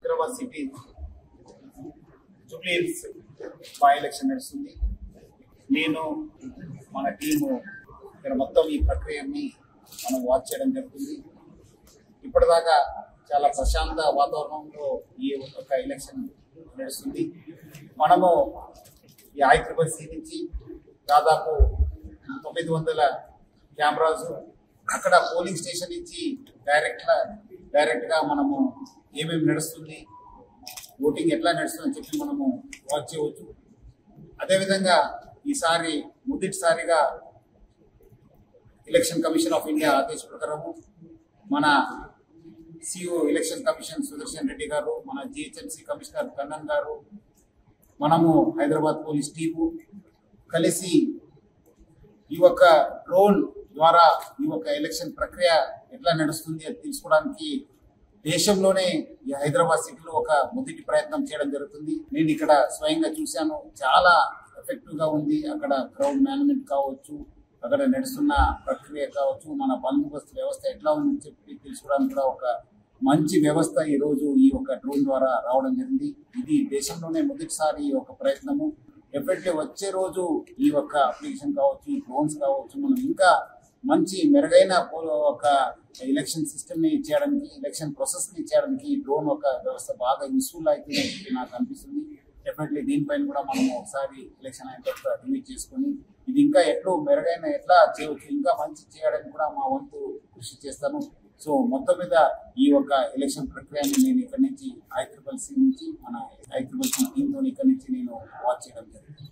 Hyderabad city Jubilee hills by election నడుస్తుంది. నేను మన టీము ఇక్కడ మొత్తం ఈ ప్రక్రియని మనం వాచ్ చేయడం జరుగుతుంది. ఇప్పటిదాకా చాలా ప్రశాంత వాతావరణంలో ఈ ఒక్క ఎలక్షన్ నడుస్తుంది. మనము ఈ ICCC నుంచి దాదాపు 900 కెమెరాస్, అక్కడ పోలింగ్ స్టేషన్ నుంచి డైరెక్ట్గా మనము ఏమేమి నడుస్తుంది, ఓటింగ్ ఎట్లా నడుస్తుందని చెప్పి మనము వాచ్ చేయవచ్చు. అదేవిధంగా ఈసారి మొదటిసారిగా ఎలక్షన్ కమిషన్ ఆఫ్ ఇండియా ఆదేశ ప్రకారము మన CEO election commission Sudarshan Reddy గారు, మన GHMC కమిషనర్ కన్నన్ గారు, మనము హైదరాబాద్ పోలీస్ టీము కలిసి ఈ యొక్క డ్రోన్ ద్వారా ఈ యొక్క ఎలక్షన్ ప్రక్రియ ఎట్లా నడుస్తుంది అది తెలుసుకోవడానికి దేశంలోనే ఈ హైదరాబాద్ సిటీలో ఒక మొదటి ప్రయత్నం చేయడం జరుగుతుంది. నేను ఇక్కడ స్వయంగా చూశాను, చాలా ఎఫెక్టివ్ గా ఉంది. అక్కడ క్రౌడ్ మేనేజ్మెంట్ కావచ్చు, అక్కడ నడుస్తున్న ప్రక్రియ కావచ్చు, మన బందోబస్తు వ్యవస్థ ఎట్లా ఉందని చెప్పి తెలుసుకోవడానికి కూడా ఒక మంచి వ్యవస్థ ఈ రోజు ఈ యొక్క డ్రోన్ ద్వారా రావడం జరిగింది. ఇది దేశంలోనే మొదటిసారి ఈ యొక్క ప్రయత్నము. ఎఫెక్టివ్ వచ్చే రోజు ఈ యొక్క అప్లికేషన్ కావచ్చు, ఈ డ్రోన్స్ కావచ్చు, మనం ఇంకా మంచి మెరుగైన ఒక ఎలక్షన్ సిస్టమ్ ని చేయడానికి, ఎలక్షన్ ప్రాసెస్ ని చేయడానికి డ్రోన్ ఒక వ్యవస్థ బాగా యూస్ఫుల్ అవుతుందని నాకు అనిపిస్తుంది. డెఫినెట్లీ దీనిపైన కూడా మనం ఒకసారి ఎలక్షన్ అయిన తర్వాత రివ్యూ చేసుకుని ఇది ఇంకా ఎట్లా చేయవచ్చు, ఇంకా మంచి చేయడానికి కూడా మా వంతు కృషి చేస్తాను. సో మొత్తం మీద ఈ యొక్క ఎలక్షన్ ప్రక్రియని నేను ఇక్కడి నుంచి ICCC నుంచి మన ICCC టీంతో ఇక్కడి నుంచి నేను వాచ్ చేయడం జరిగింది.